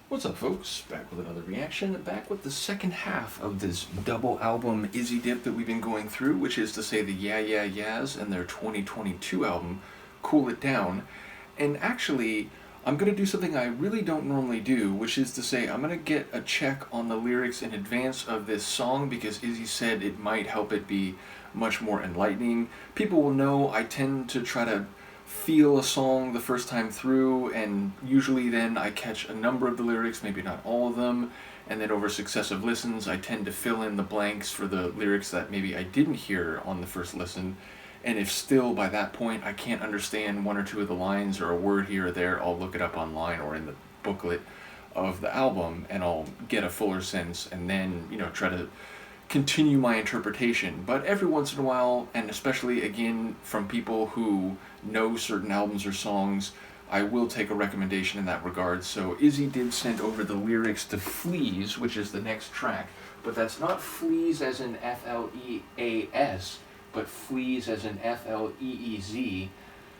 What's up, folks? Back with another reaction, back with the second half of this double album Izzy dip that we've been going through, which is to say the Yeah Yeah Yeahs and their 2022 album, Cool It Down. And actually, I'm going to do something I really don't normally do, which is to say I'm going to get a check on the lyrics in advance of this song because Izzy said it might help it be much more enlightening. People will know I tend to try to feel a song the first time through, and usually then I catch a number of the lyrics, maybe not all of them, and then over successive listens I tend to fill in the blanks for the lyrics that maybe I didn't hear on the first listen. And if still by that point I can't understand one or two of the lines or a word here or there, I'll look it up online or in the booklet of the album and I'll get a fuller sense and then, try to continue my interpretation. But every once in a while, and especially again from people who know certain albums or songs, I will take a recommendation in that regard. So Izzy did send over the lyrics to Fleez, which is the next track, but that's not Fleez as in F-L-E-A-S, but Fleez as in F-L-E-E-Z.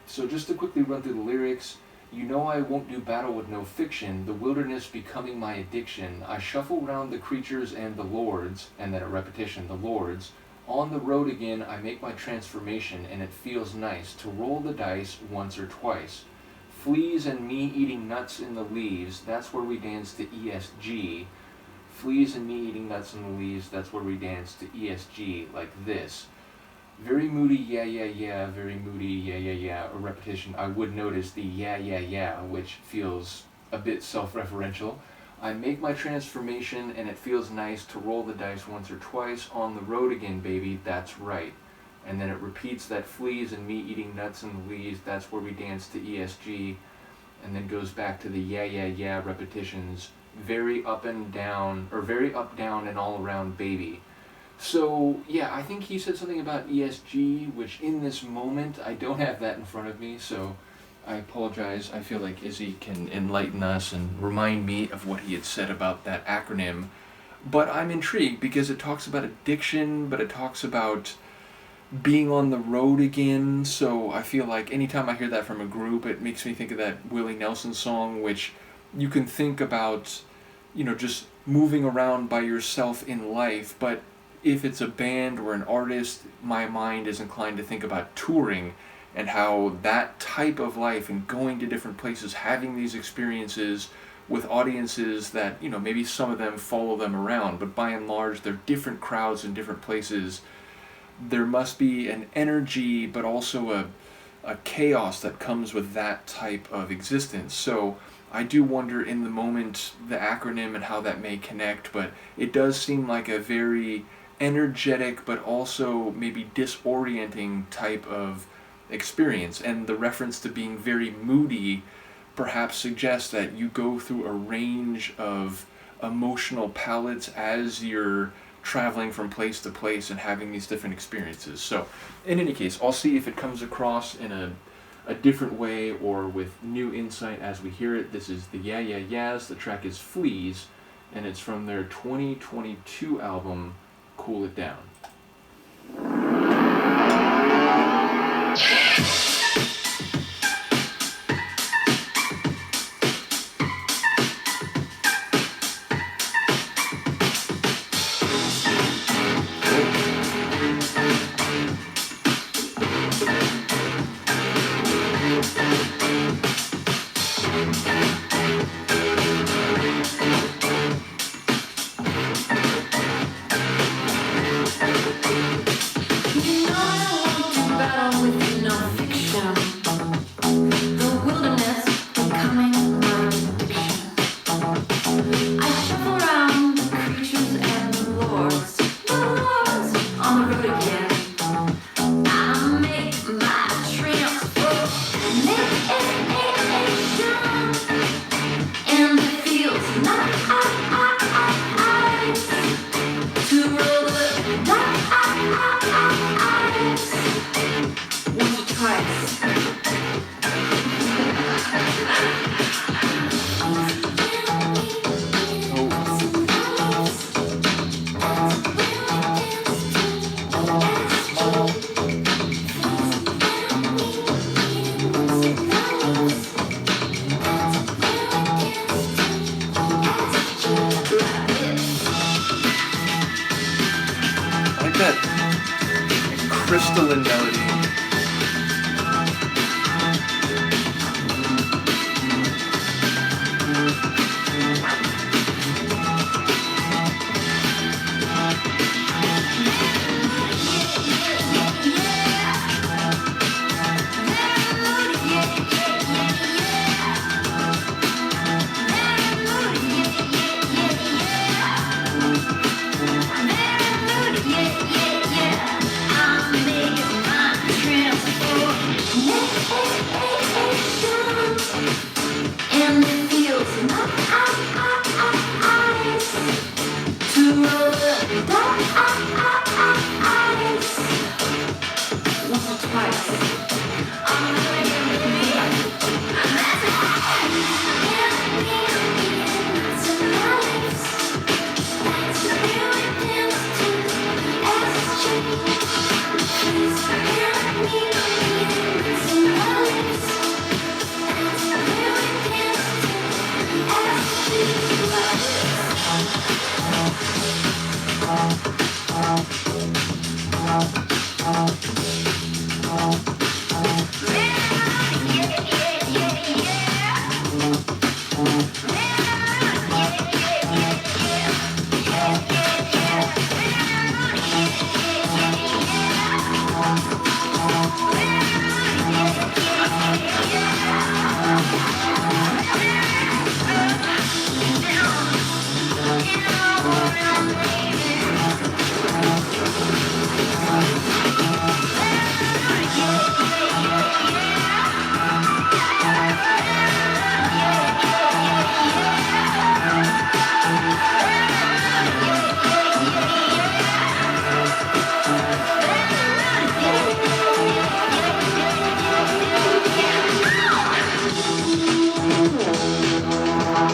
So just to quickly run through the lyrics, you know I won't do battle with no fiction, the wilderness becoming my addiction. I shuffle round the creatures and the lords, and then a repetition, the lords. On the road again, I make my transformation, and it feels nice to roll the dice once or twice. Fleas and me eating nuts in the leaves, that's where we dance to ESG. Fleas and me eating nuts in the leaves, that's where we dance to ESG, like this. Very moody, yeah, yeah, yeah, very moody, yeah, yeah, yeah. A repetition, I would notice the yeah, yeah, yeah, which feels a bit self-referential. I make my transformation and it feels nice to roll the dice once or twice. On the road again, baby, that's right. And then it repeats that fleas and me eating nuts in the leaves, that's where we dance to ESG. And then goes back to the yeah, yeah, yeah repetitions. Very up and down, or very up, down, and all around, baby. So, yeah, I think he said something about ESG, which in this moment, I don't have that in front of me, so I apologize. I feel like Izzy can enlighten us and remind me of what he had said about that acronym. But I'm intrigued because it talks about addiction, but it talks about being on the road again, so I feel like anytime I hear that from a group, it makes me think of that Willie Nelson song, which you can think about, just moving around by yourself in life, but if it's a band or an artist, my mind is inclined to think about touring and how that type of life and going to different places, having these experiences with audiences that, maybe some of them follow them around, but by and large, they're different crowds in different places. There must be an energy, but also a chaos that comes with that type of existence. So I do wonder in the moment the acronym and how that may connect, but it does seem like a very energetic but also maybe disorienting type of experience, and the reference to being very moody perhaps suggests that you go through a range of emotional palettes as you're traveling from place to place and having these different experiences. So in any case, I'll see if it comes across in a different way or with new insight as we hear it. This is the Yeah Yeah Yeahs. The track is Fleez, and it's from their 2022 album Cool It Down. With no mandolin melody.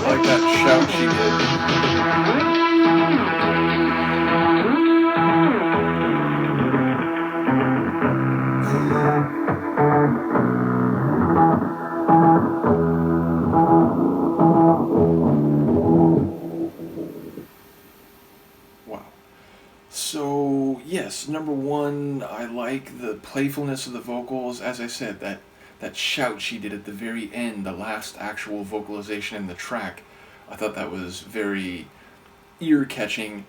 Like that shout she did. Wow. So, yes, number one, I like the playfulness of the vocals. As I said, that shout she did at the very end, the last actual vocalization in the track, I thought that was very ear-catching.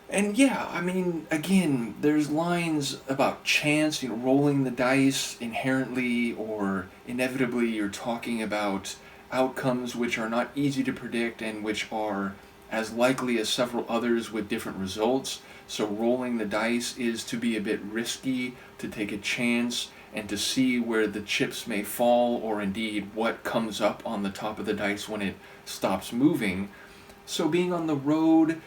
And yeah, I mean, again, there's lines about chance, rolling the dice inherently or inevitably. You're talking about outcomes which are not easy to predict and which are as likely as several others with different results. So rolling the dice is to be a bit risky, to take a chance, and to see where the chips may fall, or indeed what comes up on the top of the dice when it stops moving. So being on the road,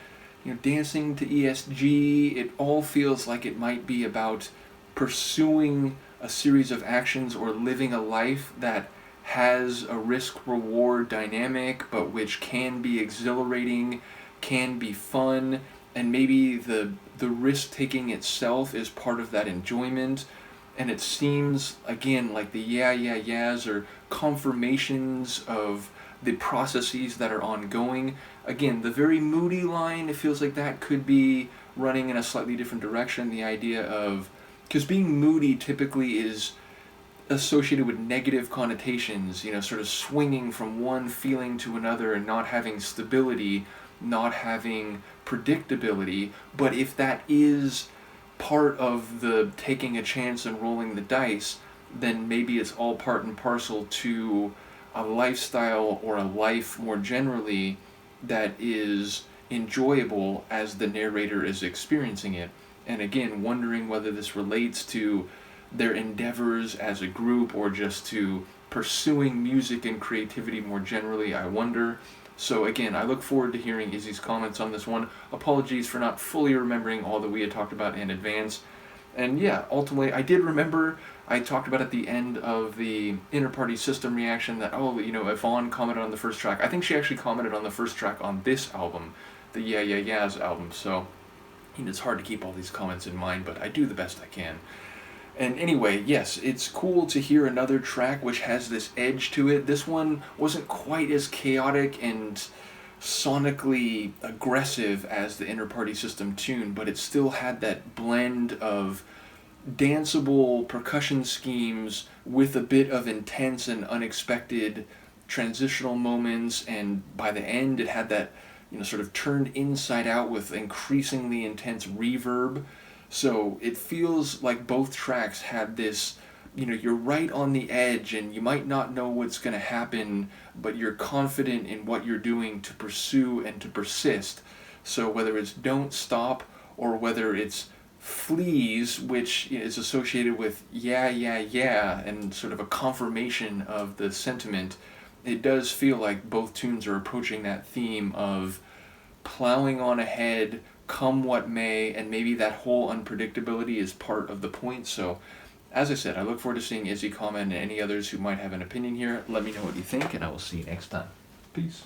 dancing to ESG, it all feels like it might be about pursuing a series of actions or living a life that has a risk-reward dynamic, but which can be exhilarating, can be fun, and maybe the risk-taking itself is part of that enjoyment. And it seems, again, like the yeah, yeah, yeahs are confirmations of the processes that are ongoing. Again, the very moody line, it feels like that could be running in a slightly different direction. The idea of, because being moody typically is associated with negative connotations, sort of swinging from one feeling to another and not having stability, not having predictability. But if that is part of the taking a chance and rolling the dice, then maybe it's all part and parcel to a lifestyle or a life more generally that is enjoyable as the narrator is experiencing it. And again, wondering whether this relates to their endeavors as a group or just to pursuing music and creativity more generally, I wonder. So again, I look forward to hearing Izzy's comments on this one. Apologies for not fully remembering all that we had talked about in advance. And yeah, ultimately, I did remember, I talked about at the end of the Innerpartysystem reaction that, Yvonne commented on the first track. I think she actually commented on the first track on this album, the Yeah Yeah Yeahs album, so it's hard to keep all these comments in mind, but I do the best I can. And anyway, yes, it's cool to hear another track which has this edge to it. This one wasn't quite as chaotic and sonically aggressive as the Innerpartysystem tune, but it still had that blend of danceable percussion schemes with a bit of intense and unexpected transitional moments, and by the end it had that, sort of turned inside out with increasingly intense reverb. So it feels like both tracks had this, you're right on the edge and you might not know what's going to happen, but you're confident in what you're doing to pursue and to persist. So whether it's Don't Stop or whether it's Fleez, which is associated with yeah, yeah, yeah, and sort of a confirmation of the sentiment, it does feel like both tunes are approaching that theme of plowing on ahead, come what may, and maybe that whole unpredictability is part of the point. So, as I said, I look forward to seeing Izzy comment and any others who might have an opinion here. Let me know what you think, and I will see you next time. Peace.